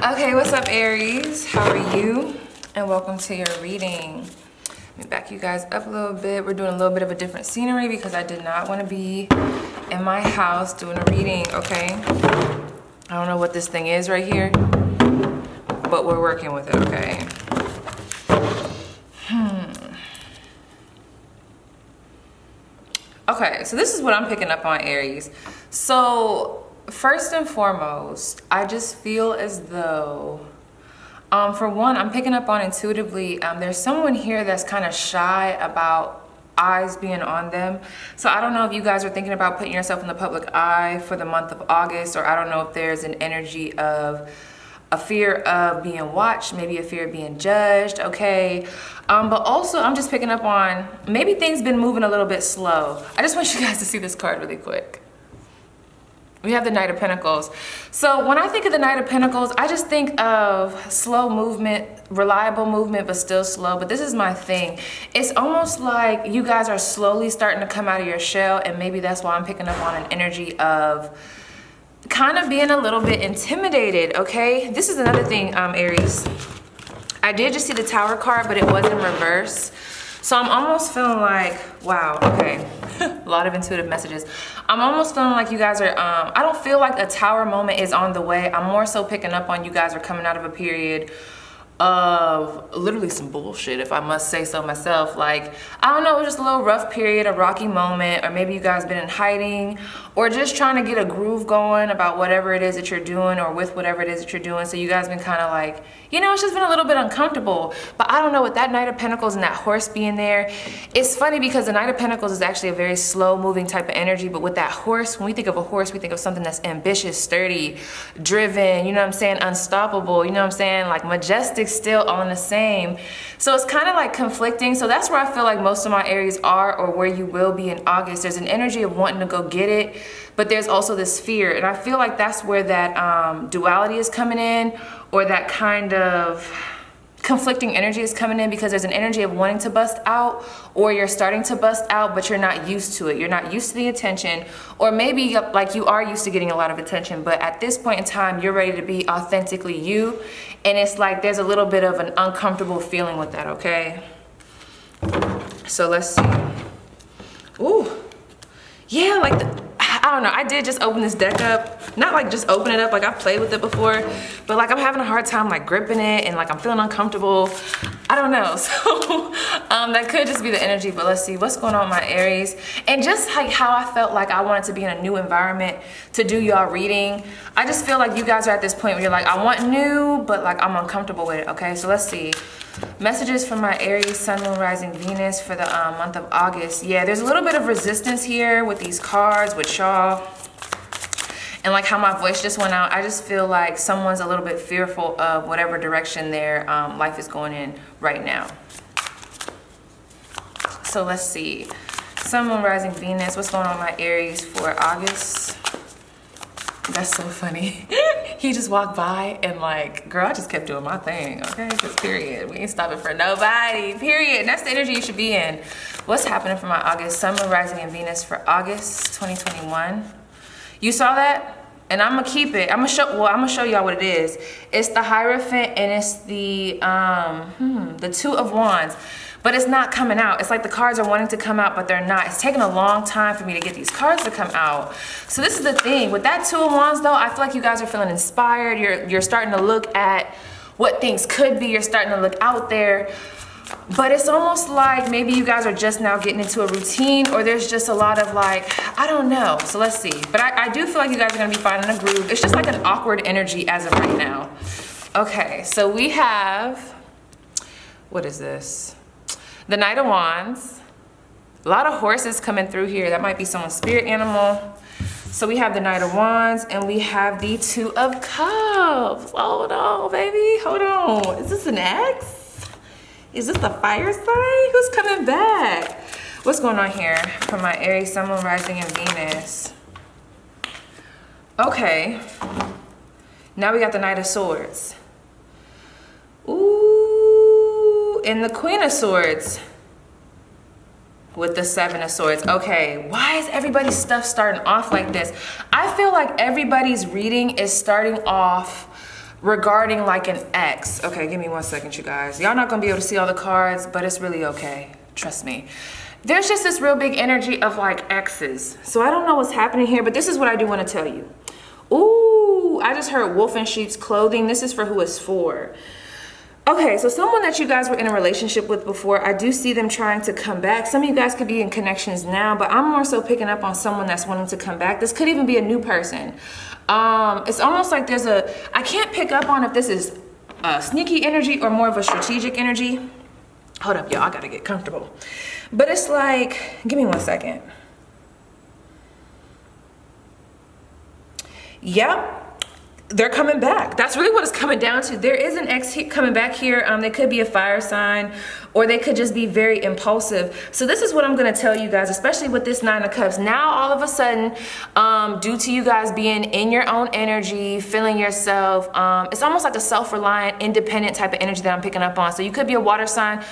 Okay, what's up, Aries? How are you? And welcome to your reading. Let me back you guys up a little bit. We're doing a little bit of a different scenery because I did not want to be in my house doing a reading, okay? I don't know what this thing is right here, but we're working with it, okay? Okay, so this is what I'm picking up on, Aries. So first and foremost, I just feel as though, for one, I'm picking up on intuitively, there's someone here that's kind of shy about eyes being on them. So I don't know if you guys are thinking about putting yourself in the public eye for the month of August, or I don't know if there's an energy of a fear of being watched, maybe a fear of being judged, okay? But also I'm just picking up on maybe things been moving a little bit slow. I just want you guys to see this card really quick. We have the Knight of Pentacles. So when I think of the Knight of Pentacles, I just think of slow movement, reliable movement, but still slow. But this is my thing. It's almost like you guys are slowly starting to come out of your shell, and maybe that's why I'm picking up on an energy of kind of being a little bit intimidated, okay? This is another thing, Aries. I did just see the Tower card, but it was in reverse. So I'm almost feeling like, wow, okay. A lot of intuitive messages. I'm almost feeling like you guys are, I don't feel like a Tower moment is on the way. I'm more so picking up on you guys are coming out of a period of literally some bullshit, if I must say so myself. Like, I don't know, it was just a little rough period, a rocky moment, or maybe you guys been in hiding, or just trying to get a groove going about whatever it is that you're doing, or with whatever it is that you're doing. So you guys been kind of like, you know, it's just been a little bit uncomfortable. But I don't know, with that Knight of Pentacles and that horse being there, it's funny because the Knight of Pentacles is actually a very slow moving type of energy, but with that horse, when we think of a horse, we think of something that's ambitious, sturdy, driven, you know what I'm saying, unstoppable, you know what I'm saying, like majestic, still all in the same. So it's kind of like conflicting. So that's where I feel like most of my Aries are, or where you will be in August. There's an energy of wanting to go get it, but there's also this fear. And I feel like that's where that duality is coming in, or that kind of conflicting energy is coming in, because there's an energy of wanting to bust out, or you're starting to bust out, but you're not used to it. You're not used to the attention, or maybe like you are used to getting a lot of attention, but at this point in time, you're ready to be authentically you. And it's like there's a little bit of an uncomfortable feeling with that, okay? So let's see. Ooh, yeah, like I don't know, I did just open this deck up. Not like just open it up, like I've played with it before, but like I'm having a hard time like gripping it, and like I'm feeling uncomfortable. I don't know, so that could just be the energy, but let's see what's going on with my Aries. And just like how I felt like I wanted to be in a new environment to do y'all reading. I just feel like you guys are at this point where you're like, I want new, but like I'm uncomfortable with it, okay? So let's see. Messages from my Aries, Sun, Moon, Rising, Venus for the month of August. Yeah, there's a little bit of resistance here with these cards, with y'all. And like how my voice just went out, I just feel like someone's a little bit fearful of whatever direction their life is going in right now. So let's see. Sun, Moon, Rising, Venus. What's going on with my Aries for August? That's so funny. He just walked by and like, girl, I just kept doing my thing, okay? Because period, we ain't stopping for nobody, period. And that's the energy you should be in. What's happening for my August? Sun, Moon, Rising, and Venus for August 2021. You saw that? And I'm gonna keep it. I'm gonna show y'all what it is. It's the Hierophant, and it's the Two of Wands. But it's not coming out. It's like the cards are wanting to come out, but they're not. It's taking a long time for me to get these cards to come out. So this is the thing. With that Two of Wands though, I feel like you guys are feeling inspired. You're starting to look at what things could be. You're starting to look out there. But it's almost like maybe you guys are just now getting into a routine, or there's just a lot of like, I don't know. So let's see. But I do feel like you guys are gonna be finding a groove. It's just like an awkward energy as of right now. Okay, so we have, what is this? The Knight of Wands. A lot of horses coming through here. That might be someone's spirit animal. So we have the Knight of Wands, and we have the Two of Cups. Hold on, baby, hold on. Is this an X? Is this the fire sign? Who's coming back? What's going on here for my Aries, Sun, Moon, Rising, and Venus? Okay. Now we got the Knight of Swords. Ooh, and the Queen of Swords with the Seven of Swords. Okay, why is everybody's stuff starting off like this? I feel like everybody's reading is starting off regarding like an ex. Okay, give me 1 second, you guys. Y'all not gonna be able to see all the cards, but it's really okay. Trust me. There's just this real big energy of like exes. So I don't know what's happening here, but this is what I do want to tell you. Ooh, I just heard wolf in sheep's clothing. This is for who it's for. Okay, so someone that you guys were in a relationship with before, I do see them trying to come back. Some of you guys could be in connections now, but I'm more so picking up on someone that's wanting to come back. This could even be a new person. It's almost like there's a, I can't pick up on if this is a sneaky energy or more of a strategic energy. Hold up, y'all, I gotta get comfortable. But it's like, give me 1 second. Yep. They're coming back. That's really what it's coming down to. There is an ex coming back here. They could be a fire sign, or they could just be very impulsive. So this is what I'm going to tell you guys, especially with this 9 of Cups. Now, all of a sudden, due to you guys being in your own energy, feeling yourself, it's almost like a self-reliant, independent type of energy that I'm picking up on. So you could be a water sign.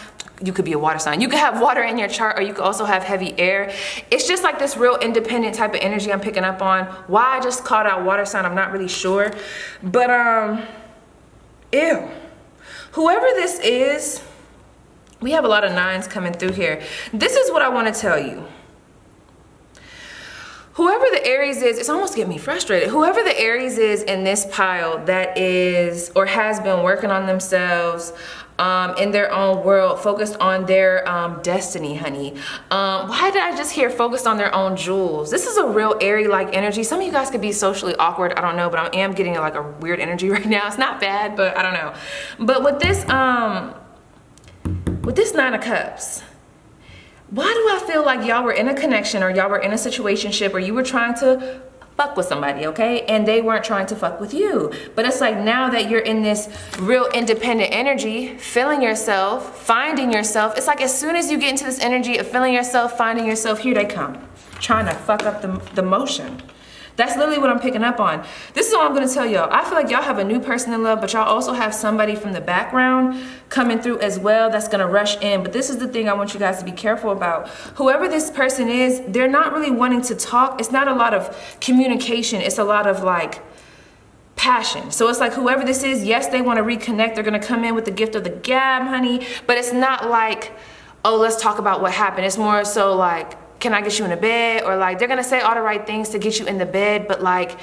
You could be a water sign. You could have water in your chart, or you could also have heavy air. It's just like this real independent type of energy I'm picking up on. Why I just called out water sign, I'm not really sure. But, ew. Whoever this is, we have a lot of 9s coming through here. This is what I want to tell you. Whoever the Aries is, it's almost getting me frustrated. Whoever the Aries is in this pile that is or has been working on themselves, in their own world, focused on their destiny, honey. Why did I just hear focused on their own jewels? This is a real Aries-like energy. Some of you guys could be socially awkward, I don't know, but I am getting like a weird energy right now. It's not bad, but I don't know. But with this 9 of Cups, why do I feel like y'all were in a connection, or y'all were in a situationship, or you were trying to fuck with somebody, okay? And they weren't trying to fuck with you. But it's like now that you're in this real independent energy, feeling yourself, finding yourself, it's like as soon as you get into this energy of feeling yourself, finding yourself, here they come, trying to fuck up the motion. That's literally what I'm picking up on. This is what I'm gonna tell y'all. I feel like y'all have a new person in love, but y'all also have somebody from the background coming through as well that's gonna rush in. But this is the thing I want you guys to be careful about. Whoever this person is, they're not really wanting to talk. It's not a lot of communication. It's a lot of like passion. So it's like whoever this is, yes, they wanna reconnect. They're gonna come in with the gift of the gab, honey. But it's not like, oh, let's talk about what happened. It's more so like, can I get you in the bed? Or like, they're gonna say all the right things to get you in the bed, but like,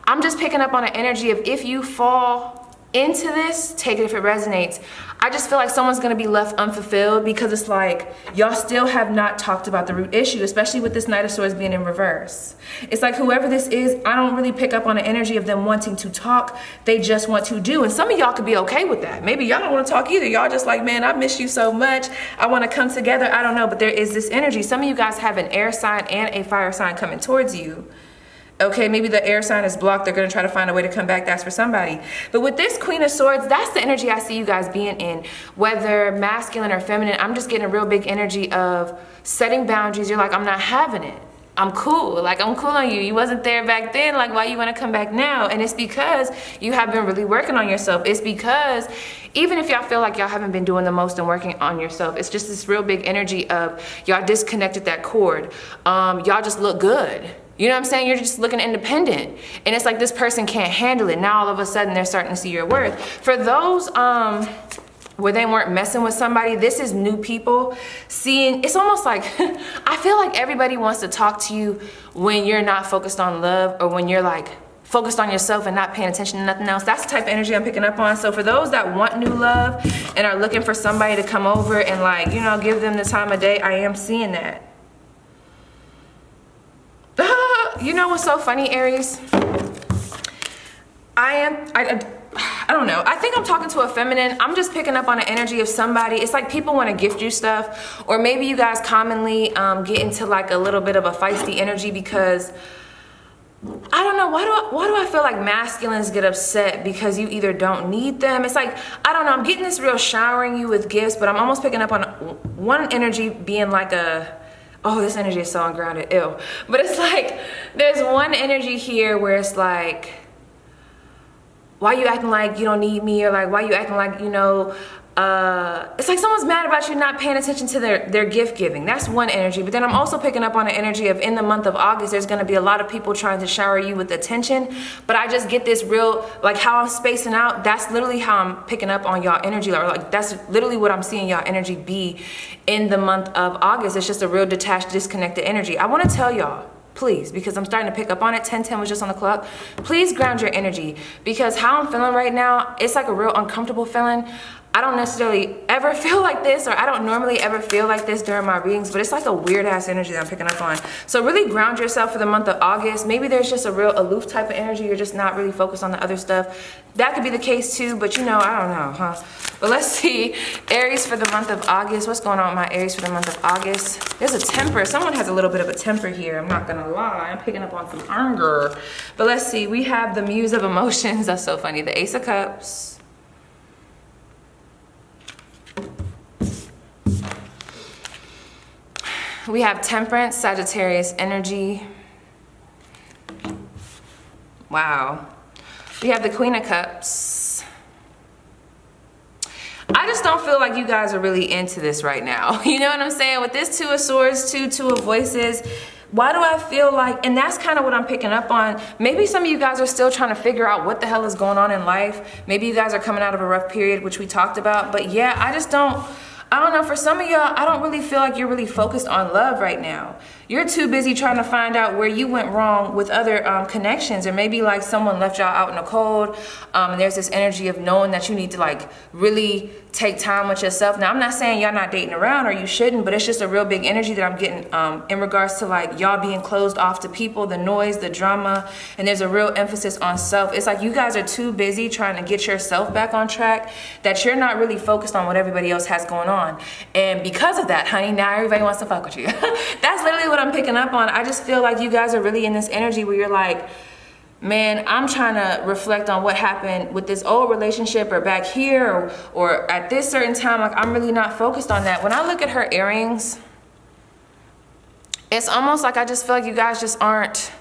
I'm just picking up on an energy of if you fall into this, take it if it resonates. I just feel like someone's gonna be left unfulfilled because it's like, y'all still have not talked about the root issue, especially with this Knight of Swords being in reverse. It's like whoever this is, I don't really pick up on the energy of them wanting to talk. They just want to do. And some of y'all could be okay with that. Maybe y'all don't want to talk either. Y'all just like, man, I miss you so much. I want to come together. I don't know, but there is this energy. Some of you guys have an air sign and a fire sign coming towards you. Okay, maybe the air sign is blocked. They're going to try to find a way to come back. That's for somebody. But with this Queen of Swords, that's the energy I see you guys being in. Whether masculine or feminine, I'm just getting a real big energy of setting boundaries. You're like, I'm not having it. I'm cool. Like, I'm cool on you. You wasn't there back then. Like, why you want to come back now? And it's because you have been really working on yourself. It's because even if y'all feel like y'all haven't been doing the most and working on yourself, it's just this real big energy of y'all disconnected that cord. Y'all just look good. You know what I'm saying? You're just looking independent. And it's like this person can't handle it. Now all of a sudden they're starting to see your worth. For those where they weren't messing with somebody, this is new people seeing. It's almost like, I feel like everybody wants to talk to you when you're not focused on love, or when you're like focused on yourself and not paying attention to nothing else. That's the type of energy I'm picking up on. So for those that want new love and are looking for somebody to come over and like, you know, give them the time of day, I am seeing that. You know what's so funny, Aries? I don't know. I think I'm talking to a feminine. I'm just picking up on the energy of somebody. It's like people want to gift you stuff, or maybe you guys commonly get into like a little bit of a feisty energy because I don't know, why do I feel like masculines get upset because you either don't need them? It's like, I don't know, I'm getting this real showering you with gifts, but I'm almost picking up on one energy being like a, oh, this energy is so ungrounded, ew. But it's like, there's one energy here where it's like, why you acting like you don't need me? Or like, why you acting like, you know, it's like someone's mad about you not paying attention to their gift giving. That's one energy. But then I'm also picking up on the energy of in the month of August, there's going to be a lot of people trying to shower you with attention. But I just get this real, like how I'm spacing out, that's literally how I'm picking up on y'all energy. Or like that's literally what I'm seeing y'all energy be in the month of August. It's just a real detached, disconnected energy. I want to tell y'all, please, because I'm starting to pick up on it. 1010 was just on the clock. Please ground your energy, because how I'm feeling right now, it's like a real uncomfortable feeling. I don't necessarily ever feel like this, or I don't normally ever feel like this during my readings, but it's like a weird ass energy that I'm picking up on. So really ground yourself for the month of August. Maybe there's just a real aloof type of energy. You're just not really focused on the other stuff. That could be the case too, but you know, I don't know, huh? But let's see, Aries for the month of August. What's going on with my Aries for the month of August? There's a temper. Someone has a little bit of a temper here. I'm not gonna lie. I'm picking up on some anger. But let's see, we have the Muse of Emotions. That's so funny. The Ace of Cups. We have Temperance, Sagittarius energy. Wow. We have the Queen of Cups. I just don't feel like you guys are really into this right now. You know what I'm saying? With this Two of Swords, Two of Voices, why do I feel like, and that's kind of what I'm picking up on. Maybe some of you guys are still trying to figure out what the hell is going on in life. Maybe you guys are coming out of a rough period, which we talked about. But yeah, I don't know, for some of y'all, I don't really feel like you're really focused on love right now. You're too busy trying to find out where you went wrong with other connections, or maybe like someone left y'all out in the cold, and there's this energy of knowing that you need to like really take time with yourself. Now, I'm not saying y'all not dating around, or you shouldn't, but it's just a real big energy that I'm getting in regards to like y'all being closed off to people, the noise, the drama, and there's a real emphasis on self. It's like you guys are too busy trying to get yourself back on track that you're not really focused on what everybody else has going on. And because of that, honey, now everybody wants to fuck with you. That's literally what I'm picking up on. I just feel like you guys are really in this energy where you're like, man, I'm trying to reflect on what happened with this old relationship, or back here, or at this certain time. Like, I'm really not focused on that. When I look at her earrings, it's almost like I just feel like you guys just aren't,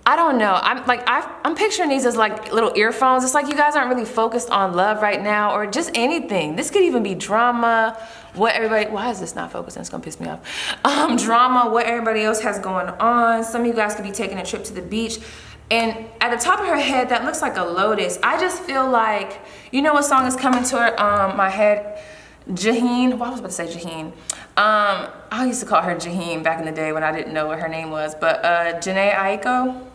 I don't know. I'm picturing these as like little earphones. It's like you guys aren't really focused on love right now, or just anything. This could even be drama. Why is this not focusing? It's gonna piss me off. Drama, what everybody else has going on. Some of you guys could be taking a trip to the beach. And at the top of her head, that looks like a lotus. I just feel like, you know what song is coming to my head? Jaheen. Well, I was about to say Jaheen. I used to call her Jaheen back in the day when I didn't know what her name was. But Jhené Aiko.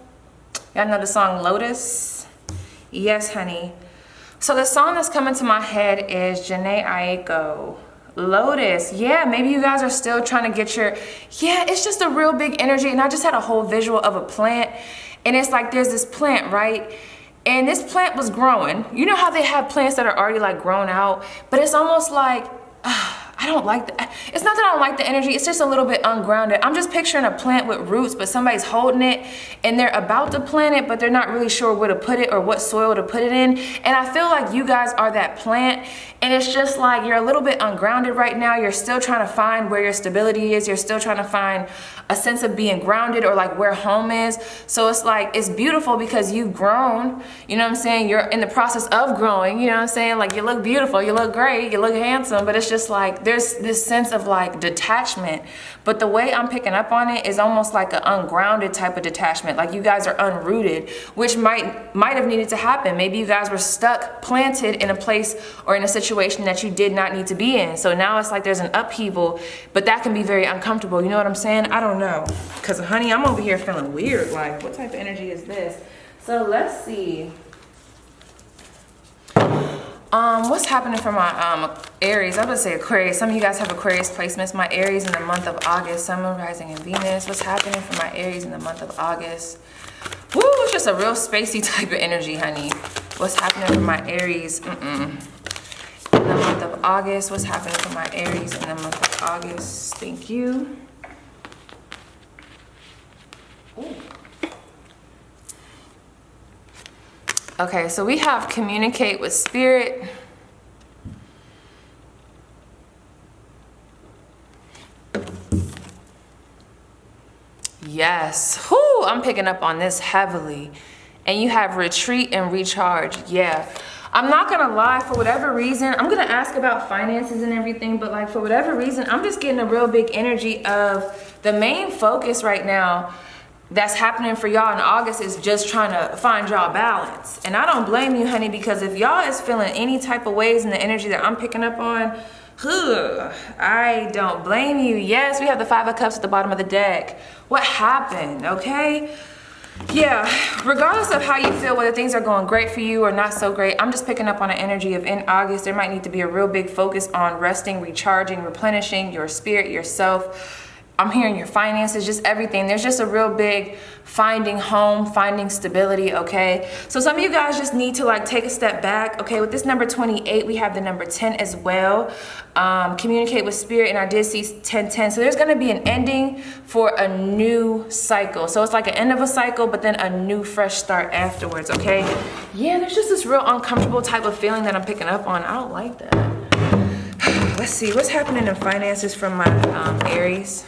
Y'all know the song Lotus? Yes, honey. So the song that's coming to my head is Jhené Aiko. Lotus. Yeah, maybe you guys are still trying to get your, yeah, it's just a real big energy. And I just had a whole visual of a plant, and it's like there's this plant, right? And this plant was growing. You know how they have plants that are already like grown out, but it's almost like, I don't like the, it's not that I don't like the energy, it's just a little bit ungrounded. I'm just picturing a plant with roots, but somebody's holding it and they're about to plant it, but they're not really sure where to put it or what soil to put it in. And I feel like you guys are that plant, and it's just like you're a little bit ungrounded right now. You're still trying to find where your stability is. You're still trying to find a sense of being grounded, or like where home is. So it's like, it's beautiful because you've grown, you know what I'm saying? You're in the process of growing, you know what I'm saying? Like, you look beautiful, you look great, you look handsome, but it's just like, there's this sense of like detachment. But the way I'm picking up on it is almost like an ungrounded type of detachment. Like you guys are unrooted, which might have needed to happen. Maybe you guys were stuck, planted in a place or in a situation that you did not need to be in. So now it's like there's an upheaval, but that can be very uncomfortable. You know what I'm saying? I don't know. Because honey, I'm over here feeling weird. Like, what type of energy is this? So let's see. What's happening for my Aries? I would say Aquarius. Some of you guys have Aquarius placements. My Aries in the month of August. Sun, Moon, Rising, and Venus. What's happening for my Aries in the month of August? Woo, it's just a real spacey type of energy, honey. What's happening for my Aries? In the month of August. What's happening for my Aries in the month of August? Thank you. Ooh. Okay, so we have communicate with spirit. Yes. Whoo, I'm picking up on this heavily. And you have retreat and recharge. Yeah. I'm not gonna lie, for whatever reason, I'm gonna ask about finances and everything, but like for whatever reason, I'm just getting a real big energy of the main focus right now that's happening for y'all in August is just trying to find y'all balance. And I don't blame you, honey, because if y'all is feeling any type of ways in the energy that I'm picking up on, I don't blame you. Yes, we have the 5 of Cups at the bottom of the deck. What happened, okay? Yeah, regardless of how you feel, whether things are going great for you or not so great, I'm just picking up on an energy of in August, there might need to be a real big focus on resting, recharging, replenishing your spirit, yourself. I'm hearing your finances, just everything. There's just a real big finding home, finding stability, okay? So some of you guys just need to like take a step back, okay? With this number 28, we have the number 10 as well. Communicate with spirit, and I did see 1010. So there's gonna be an ending for a new cycle. So it's like an end of a cycle, but then a new fresh start afterwards, okay? Yeah, there's just this real uncomfortable type of feeling that I'm picking up on. I don't like that. Let's see, what's happening in finances from my Aries?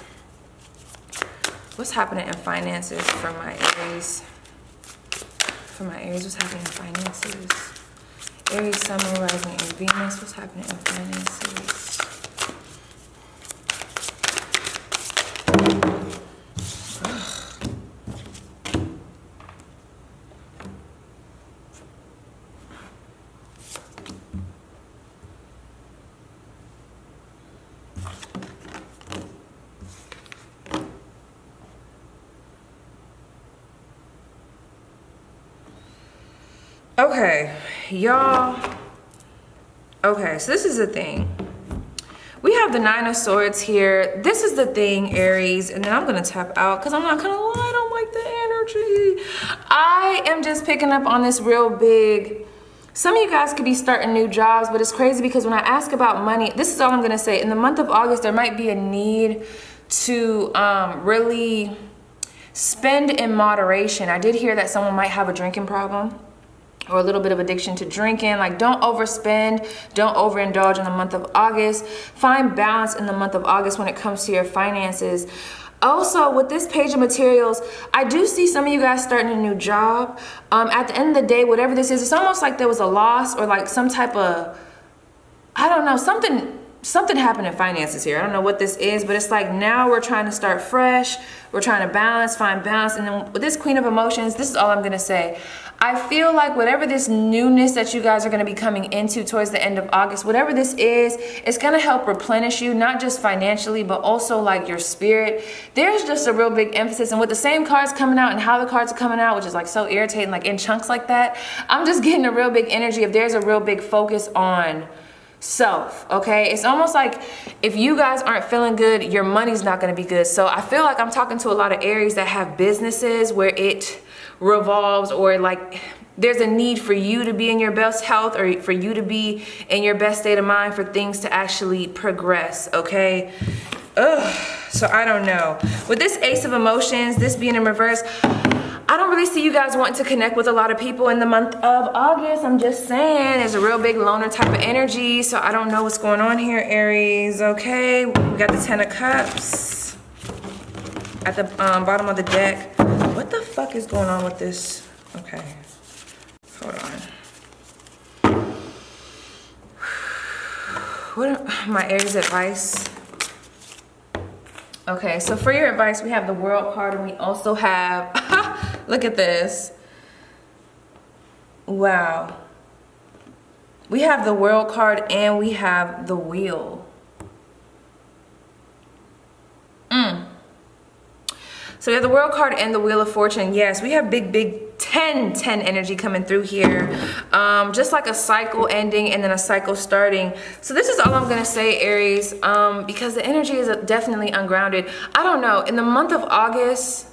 What's happening in finances for my Aries? For my Aries, what's happening in finances? Aries, Sun, Moon, Rising, and Venus. What's happening in finances? Okay, y'all. Okay, so this is the thing. We have the 9 of Swords here. This is the thing, Aries, and then I'm gonna tap out because I'm not gonna lie, I don't like the energy. I am just picking up on this real big. Some of you guys could be starting new jobs, but it's crazy because when I ask about money, this is all I'm gonna say. In the month of August, there might be a need to really spend in moderation. I did hear that someone might have a drinking problem, or a little bit of addiction to drinking. Like, don't overspend, don't overindulge in the month of August. Find balance in the month of August when it comes to your finances. Also, with this page of materials, I do see some of you guys starting a new job. At the end of the day, whatever this is, it's almost like there was a loss or like some type of, I don't know, something happened in finances here. I don't know what this is, but it's like now we're trying to start fresh. We're trying to balance, find balance. And then with this Queen of Emotions, this is all I'm gonna say. I feel like whatever this newness that you guys are going to be coming into towards the end of August, whatever this is, it's going to help replenish you, not just financially, but also like your spirit. There's just a real big emphasis. And with the same cards coming out and how the cards are coming out, which is like so irritating, like in chunks like that, I'm just getting a real big energy of there's a real big focus on self, okay? It's almost like if you guys aren't feeling good, your money's not going to be good. So I feel like I'm talking to a lot of Aries that have businesses where it revolves, or like there's a need for you to be in your best health or for you to be in your best state of mind for things to actually progress, okay? So I don't know. With this Ace of Emotions, this being in reverse, I don't really see you guys wanting to connect with a lot of people in the month of August. I'm just saying, there's a real big loner type of energy, so I don't know what's going on here, Aries, okay? We got the 10 of Cups at the bottom of the deck. What the fuck is going on with this? Okay, hold on. What are my Aries advice? Okay, so for your advice, we have the World card, and we also have, look at this. Wow. We have the World card and we have the Wheel. So we have the World card and the Wheel of Fortune. Yes, we have big 10 energy coming through here. Just like a cycle ending and then a cycle starting. So this is all I'm gonna say, Aries, because the energy is definitely ungrounded. I don't know, in the month of August,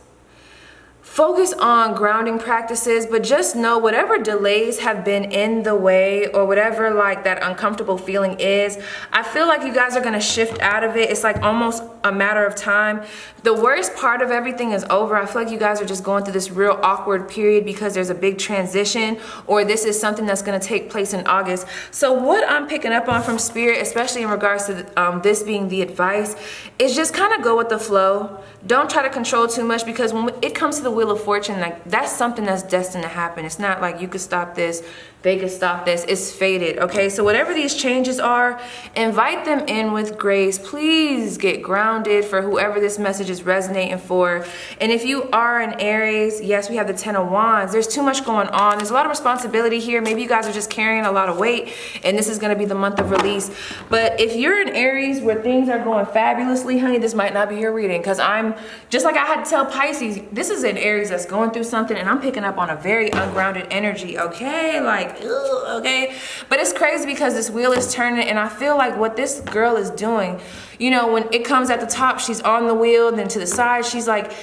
focus on grounding practices, but just know whatever delays have been in the way or whatever like that uncomfortable feeling is, I feel like you guys are gonna shift out of it. It's like almost a matter of time. The worst part of everything is over. I feel like you guys are just going through this real awkward period because there's a big transition, or this is something that's gonna take place in August. So what I'm picking up on from Spirit, especially in regards to this being the advice, is just kind of go with the flow. Don't try to control too much, because when it comes to the Wheel of Fortune, like that's something that's destined to happen. It's not like you could stop this, they can stop this. It's fated, okay? So whatever these changes are, invite them in with grace. Please get grounded for whoever this message is resonating for. And if you are an Aries, yes, we have the 10 of Wands. There's too much going on. There's a lot of responsibility here. Maybe you guys are just carrying a lot of weight, and this is gonna be the month of release. But if you're an Aries where things are going fabulously, honey, this might not be your reading, because I'm, just like I had to tell Pisces, this is an Aries that's going through something, and I'm picking up on a very ungrounded energy, okay? Like, ugh, okay? But it's crazy because this wheel is turning, and I feel like what this girl is doing, you know, when it comes at the top, she's on the wheel, then to the side, she's like,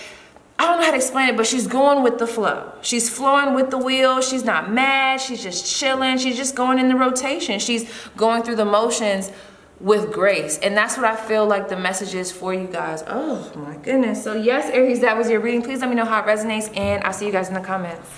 I don't know how to explain it, but she's going with the flow. She's flowing with the wheel. She's not mad. She's just chilling. She's just going in the rotation. She's going through the motions with grace. And that's what I feel like the message is for you guys. Oh my goodness. So yes, Aries, that was your reading. Please let me know how it resonates, and I'll see you guys in the comments.